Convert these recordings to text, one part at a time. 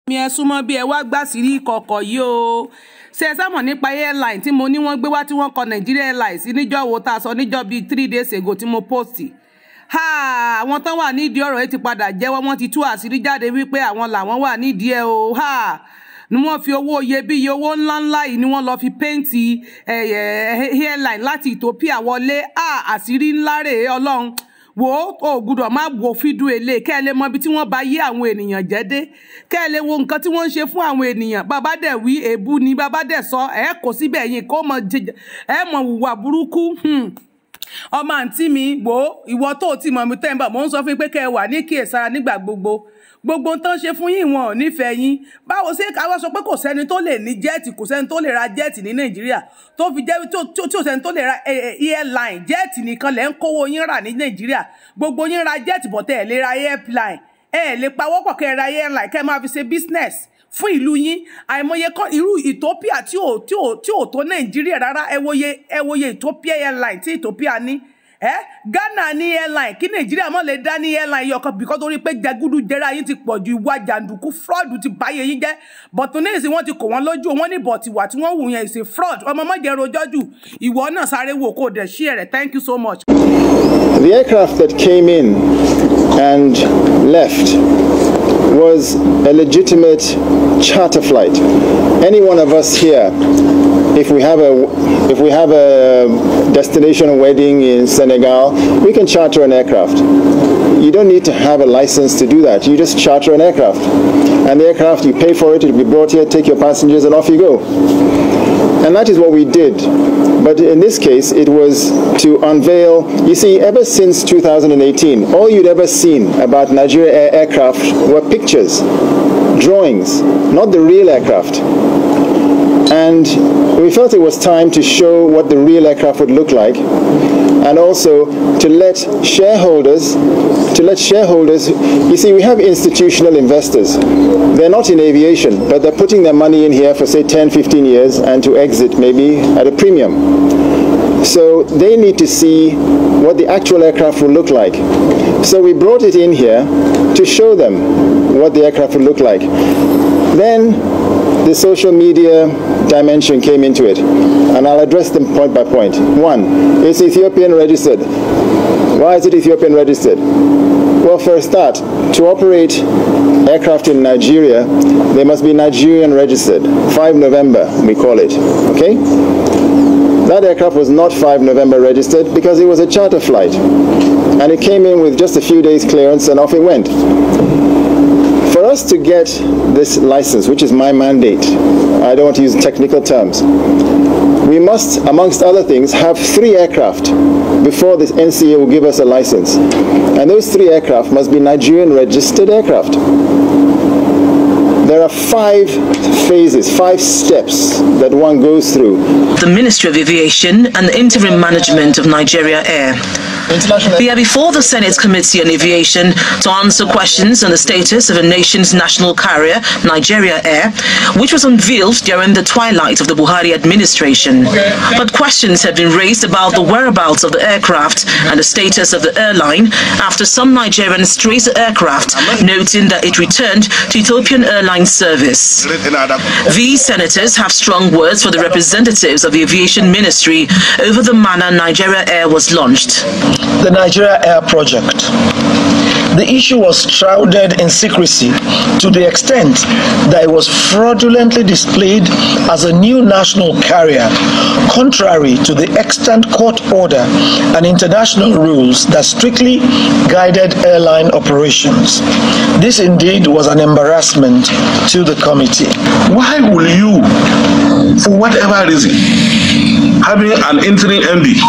mi ẹ súnmọ́ bí ẹ wá gbà sírí kọ̀kọ̀ yìí o ṣe ẹ sámọ̀ nípa airline tí mo ní wọ́n gbé wá tí wọ́n kọ Nigeria Airlines níjọ́ wo tá a sọ níjọ́ bíi 3 days ago tí mo post àwọn tán wà nídìí ọ̀rọ̀ yìí ti padà jẹ́wọ́ wọ́n ti tú àṣírí jáde wípé àwọn làwọn wà nídìí ẹ̀ o ni wọ́n fi owó iyebíye owó ńláńlá yìí ni wọ́n lọ fi péǹtì airline láti Ethiopia wọlé àṣírí ńlá rèé Ọlọ́run wo o gbọ́dọ̀ má wo fídíò èlé kẹ́ ẹ lè mọ ibi tí wọ́n bá yé àwọn ènìyàn jẹ́ dé kẹ́ ẹ lè wo nǹkan tí wọ́n ń ṣe fún àwọn ènìyàn bàbá dẹ̀ wí èébú ni bàbá dẹ̀ sọ kò síbẹ̀ yín kó mọ hùwà burúkú ọmọ àǹtí mi wò ìwọ tó ti mọ̀ mi tẹ́ǹbà mò ń sọ fún yín pé kẹ́ ẹ wà ní kíyèsára nígbà gbogbo tán ṣe fún yín wọn ò nífẹ̀ẹ́ yín báwo ṣe káwọ́ sọ pé kò sẹ́ni tó lè ní jẹ́ẹ̀tì kò sẹ́ni tó lè ra jẹ́ẹ̀tì ní Nàìjíríà tó fi jẹ́ tí ò sẹ́ni tó lè ra airline jẹ́ẹ̀tì nìkan lẹ́ ń kówó yín rà ní Nàìjíríà gbogbo yín ra jẹ́ẹ̀tì bọ̀tẹ́ ẹ̀ lè ra airline lè pawọ́pọ̀ kẹ́ ẹ ra airline kẹ́ ẹ máa fi ṣe business fún ìlú yín àìmọye kan irú Ethiopia tí ò tó Nàìjíríà rárá ẹ wòye Ethiopia airline tí Ethiopia ní Ghana ní airline kí Nàìjíríà mọ́ lè dá ní airline yọkan bìkọ́ torí pé jẹgúdú jẹrà yín ti pọ̀ ju ìwà jàǹdùkú fraud ti báyé yín jẹ́ bọ̀tún ní ìsìn wọ́n ti kò wọ́n lójú wọ́n ní bọ̀tìwà tí wọ́n wù yẹn ìsìn fraud ọmọ mọ́jẹ rojọ́ jù ìwọ náà sáré wò kó dẹ̀ share rẹ̀ thank you so much. The aircraft that came in and left was a legitimate charter flight. Any one of us here, if we have a destination wedding in Senegal, we can charter an aircraft. You don't need to have a license to do that. You just charter an aircraft. And the aircraft, you pay for it, it'll be brought here, take your passengers, and off you go. And that is what we did. But in this case, it was to unveil, you see, ever since 2018, all you'd ever seen about Nigeria aircraft were pictures, drawings, not the real aircraft. And we felt it was time to show what the real aircraft would look like, and also to let shareholders, you see, we have institutional investors. They're not in aviation, but they're putting their money in here for, say, 10, 15 years and to exit maybe at a premium. So they need to see what the actual aircraft will look like. So we brought it in here to show them what the aircraft will look like. Then the social media dimension came into it, and I'll address them point by point. One, it's Ethiopian registered. Why is it Ethiopian registered? Well, for a start, to operate aircraft in Nigeria, they must be Nigerian registered. 5 November, we call it, okay? That aircraft was not 5 November registered because it was a charter flight, and it came in with just a few days clearance and off it went. For us to get this license, which is my mandate, I don't want to use technical terms, we must, amongst other things, have 3 aircraft before this NCA will give us a license. And those 3 aircraft must be Nigerian registered aircraft. There are 5 phases, 5 steps that one goes through. The Ministry of Aviation and the interim management of Nigeria Air. We are before the Senate Committee on Aviation to answer questions on the status of the nation's national carrier, Nigeria Air, which was unveiled during the twilight of the Buhari administration. But questions have been raised about the whereabouts of the aircraft and the status of the airline after some Nigerians traced the aircraft, noting that it returned to Ethiopian Airlines service. These senators have strong words for the representatives of the Aviation Ministry over the manner Nigeria Air was launched. The Nigeria Air project. The issue was shrouded in secrecy to the extent that it was fraudulently displayed as a new national carrier, contrary to the extant court order and international rules that strictly guided airline operations. This indeed was an embarrassment to the committee. Why will you, for whatever reason, having an interim MD,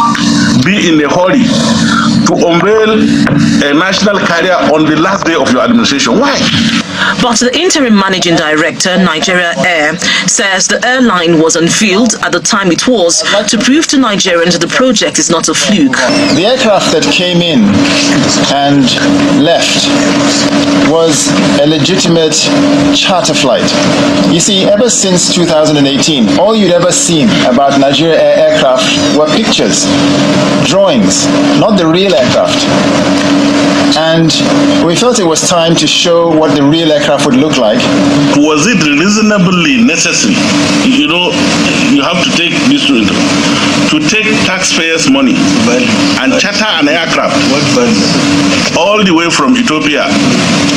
be in a hurry to unveil a national carrier on the last day of your administration? Why? But the interim managing director, Nigeria Air, says the airline was unveiled at the time it was to prove to Nigerians that the project is not a fluke. The aircraft that came in and left was a legitimate charter flight. You see, ever since 2018, all you'd ever seen about Nigeria Air aircraft were pictures, drawings, not the real aircraft. and we felt it was time to show what the real aircraft would look like. Was it reasonably necessary? You know, you have to take this to take taxpayers' money and charter an aircraft all the way from Ethiopia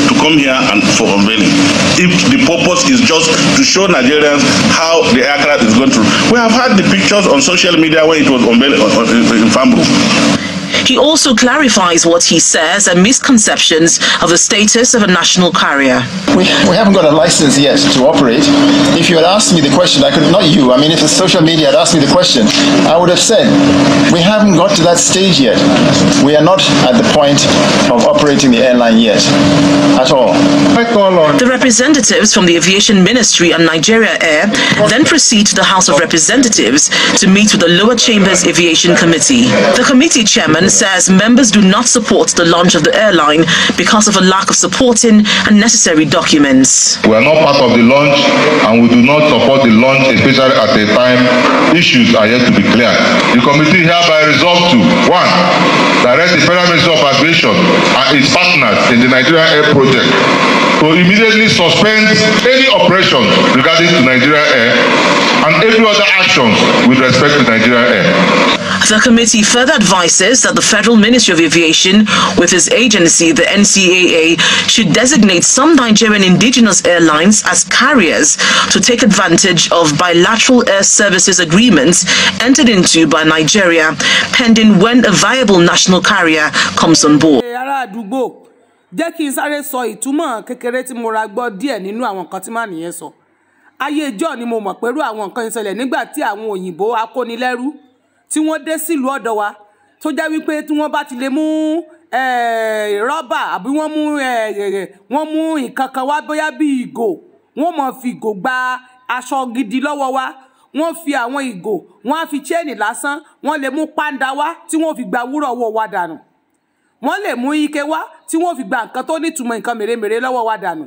to come here and for unveiling. If the purpose is just to show Nigerians how the aircraft is going to. We have had the pictures on social media when it was unveiled in Fambro. He also clarifies what he says are misconceptions of the status of a national carrier. We haven't got a license yet to operate. If you had asked me the question, I could, not you, I mean if the social media had asked me the question, I would have said, we haven't got to that stage yet. We are not at the point of operating the airline yet, at all. The representatives from the Aviation Ministry and Nigeria Air then proceed to the House of Representatives to meet with the lower chambers Aviation Committee. The committee chairman says members do not support the launch of the airline because of a lack of supporting and necessary documents. We are not part of the launch and we do not support the launch, especially at a time issues are yet to be cleared. The committee hereby resolved to 1. Direct the Federal Ministry of Aviation and its partners in the Nigerian Air project to immediately suspend any operations regarding to Nigeria Air and every other actions with respect to Nigeria Air. The committee further advises that the Federal Ministry of Aviation, with its agency, the NCAA, should designate some Nigerian indigenous airlines as carriers to take advantage of bilateral air services agreements entered into by Nigeria, pending when a viable national carrier comes on board. Jẹ́ kí n sáré sọ ìtumọ̀ kékeré tí mo ra gbọ́ díẹ̀ nínú àwọn nǹkan tí màá nìyẹn sọ. Ayé ìjọ ni mo mọ̀ pẹ̀lú àwọn nǹkan ìṣẹ̀lẹ̀ nígbà tí àwọn òyìnbó akónilẹ́rú tí wọ́n dé sílùú ọ̀dọ̀ wa tó jẹ́ wípé tí wọ́n bá ti lè mú rọ́bà àbí wọ́n mú nǹkan kan wá bóyá bí ìgò wọ́n máa fi ìgò gba aṣọ gidi lọ́wọ́ wa wọ́n fi àwọn ìgò wọ́n á fi chain lásán wọ́n lè mú pàǹdà wá tí wọ́n fi gba wúrọ̀ owó wa dànù wọ́n lè mú ike wá tí wọ́n fi gba nǹkan tó nítumọ̀ nǹkan mèremère lọ́wọ́ wa dànù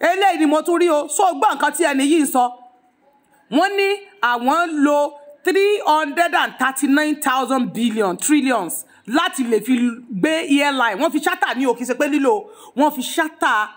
eléyìí ni mo tún rí o so gbọ́ nǹkan tí ẹni yìí ń sọ wọ́n ní àwọn lo 339,000 billion trillions láti lè fi gbé airline wọ́n fi ṣátà ní òkè ṣe pé lílo wọ́n fi ṣátà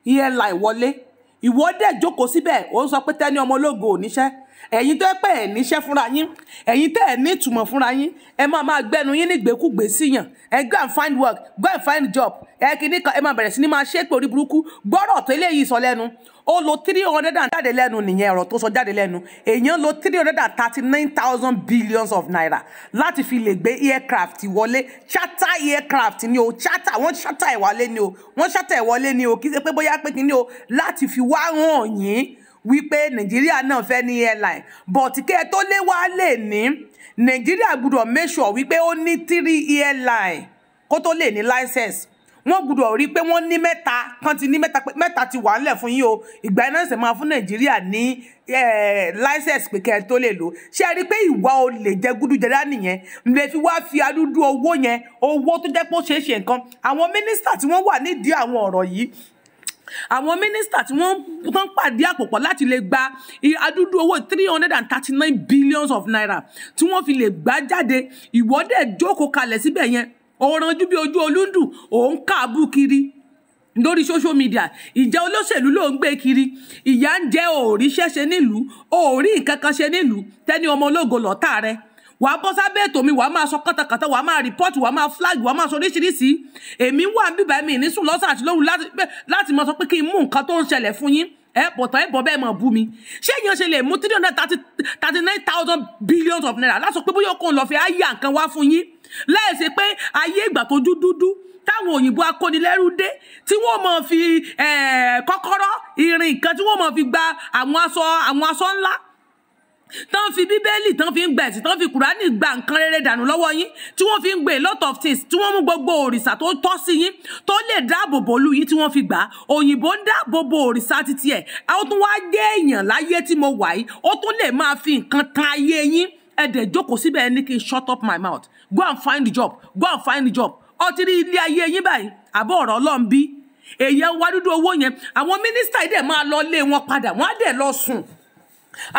airline wọlé ìwọ́dẹ̀ jókòó síbẹ̀ ó sọ pé tẹ́ni ọmọ ológo ò níṣẹ́ ẹ̀yin tó pé ẹ̀ níṣẹ́ fúnra yín ẹ̀yin tẹ́ ẹ̀ ní ìtumọ̀ fúnra yín ẹ máa gbẹ́nu yín nígbèkúgbè síyàn ẹ go and find work go and find job ẹ kìíní kan ẹ máa bẹ̀rẹ̀ sí ní máa ṣépè orí burúkú gbọ́rọ̀ tó eléyìí sọ lẹ́nu ó lo 300 jáde lẹ́nu nìyẹn ọ̀rọ̀ tó sọ jáde lẹ́nu èèyàn lo 339,000 billions of naira láti fi lè gbé aircraft wọlé charter aircraft ni o charter wọ́n charter ẹ̀ wọlé ni o wọ́n charter ẹ̀ wọlé ni o kì í ṣe pé bóyá pé kí ni o láti fi wá hàn yín wípé nàìjíríà náà fẹ́ ní airline but kí ẹ tó lé wá lè ní nàìjíríà gbọ́dọ̀ make sure wípé ó ní 3 airline kó tó lè ní license wọ́n gbọ́dọ̀ rí pé wọ́n ní mẹ́ta kan ti ní mẹ́ta ti wà ńlẹ̀ fún yín o ìgbà iná ṣe máa fún nàìjíríà ní license pé kẹ́ ẹ tó lè lò ṣé ẹ rí pé ìwà olè jẹ gúdújẹrá nìyẹn lè fi wá fi adúdú owó yẹn owó tó jẹ́ pé ó ṣeé ṣe nǹkan àwọn mínísítà tí wọ́n wà nídìí àwọn ọ̀rọ̀ yìí àwọn mínísítà tí wọ́n pàdé àpòpọ̀ láti lè gba adúdú owó 339 billions of naira tí wọ́n fi lè gbá jáde ìwọ́dẹ̀ jókòó kalẹ̀ síbẹ̀ yẹn òranjú bí ojú olúndù òun káàbù kiri lórí social media ìjẹ́ olóṣèlú ló ń gbé kiri ìyà ń jẹ́ òòrí ṣẹ́ṣe nílùú òòrí nǹkan kan ṣe nílùú tẹ́ni ọmọ ológo lọ́tà rẹ̀ wàá bọ́ sábẹ́ ètò mi wàá máa sọ kọ́tàkọ́tà wàá máa rìpọ́ọ̀tì wàá máa flag wàá máa sọ oríṣiríṣi èmi wà ń bíbá mi ní sùn lọ́sàn àti lóru láti mọ sọ pé kí n mú nǹkan tó ń ṣẹlẹ̀ fún yín pọ̀tọ́ ẹ̀bọ̀ bẹ́ẹ̀ mọ̀ bú mi ṣé èèyàn ṣe lè mú 339,000 billions of naira láti sọ pé bóyá kò ń lọ fi àyà nǹkan wá fún yín láìsí pé ayé ìgbà tó dúdú táwọn òyìnbó akónilẹ́rú dé tí wọ́n máa fi kọ́kọ́rọ́ irin nǹkan tí wọ́n máa fi gba àwọn aṣọ ńlá tán fi bíbélì tán fi ń gbẹ̀sì tán fi kùránì gba nǹkan rere dànù lọ́wọ́ yín tí wọ́n fi ń gbé a lot of things tí wọ́n mú gbogbo òrìṣà tó tọ́ sí yín tó lè dáàbò bò lù yín tí wọ́n fi gbà á òyìnbó ń dáàbò bo òrìṣà títí ẹ̀ ó tún wá dé èèyàn láyé tí mo wà yìí ó tún lè máa fi nǹkan tan ayé yín ẹ̀dẹ̀ jókòó síbẹ̀ ní kí n shut up my mouth go and find the job go and find the job ọtí rí ilé ayé yín báyìí àbọ̀ ọ̀rọ̀ ọlọ́run bí èèyàn wá dúdú owó yẹn àwọn mínísítà yìí dẹ̀ máa lọ lé wọn padà wọ́n á dẹ̀ lọ sùn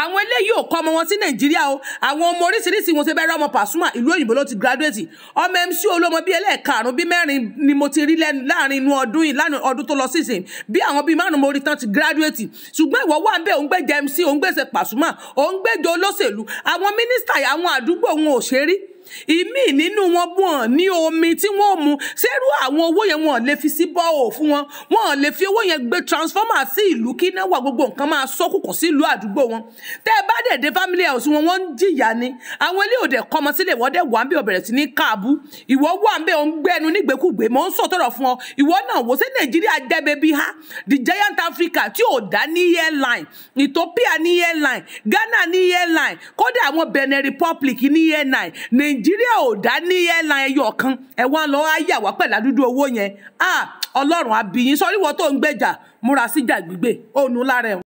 àwọn eléyìí ò kọ́ ọmọ wọn sí nàìjíríà o àwọn ọmọ oríṣiríṣi wọn ṣe bẹ́ẹ̀ rọ́mọ Pasuma ìlú òyìnbó ló ti graduate ọmọ MC Olómọ bíi ẹlẹ́ẹ̀karùn-ún bíi mẹ́rin ni mo ti rí láàrin inú ọdún yìí láàrin ọdún tó lọ sísìn bí àwọn bíi márùn mo rí tán ti graduate ṣùgbọ́n ìwọ wà ń bẹ̀ òun gbẹ́jẹ MC òun gbèsè Pasuma òun gbẹ́jọ olóṣèlú àwọn mínísítà àwọn àdúgbò wọn ò ṣe rí ìmí nínú wọn bùn ní omi tí wọn mu ṣerú àwọn owó yẹn wọn lè fi sí bọ́ọ̀ fún wọn lè fi owó yẹn gbé transformer sí ìlú kí náà wà gbogbo nǹkan máa sọ́kùnkùn sí ìlú àdúgbò wọn tẹ́ ẹ bá dẹ̀ dé family house wọn wọ́n ń jìyà ni àwọn ilé òde kọ́mọ sílẹ̀ wọ́n dẹ̀ wà ń bẹ̀ ọ̀bẹ̀rẹ̀ sí ní káàbù ìwọ wà ń bẹ̀ òun gbẹ́nu nígbèkúgbè mò ń sọ̀tọ̀rọ̀ fún ọ ìwọ náà wò sí nàìjíríà jẹ́ bẹ́bí ha the giant Africa tí ò dá ní airline Ethiopia ní airline Ghana ní airline kódà àwọn Benin Republic ní airline nàìjíríà ò dá ní airline ẹyọ kan ẹ wá lọ ayà wá pẹ̀lú àdúdú owó yẹn ọlọ́run àbíyín sọrí wọ́n tó ń gbèjà múra síjà gbígbé òun lára ẹ̀.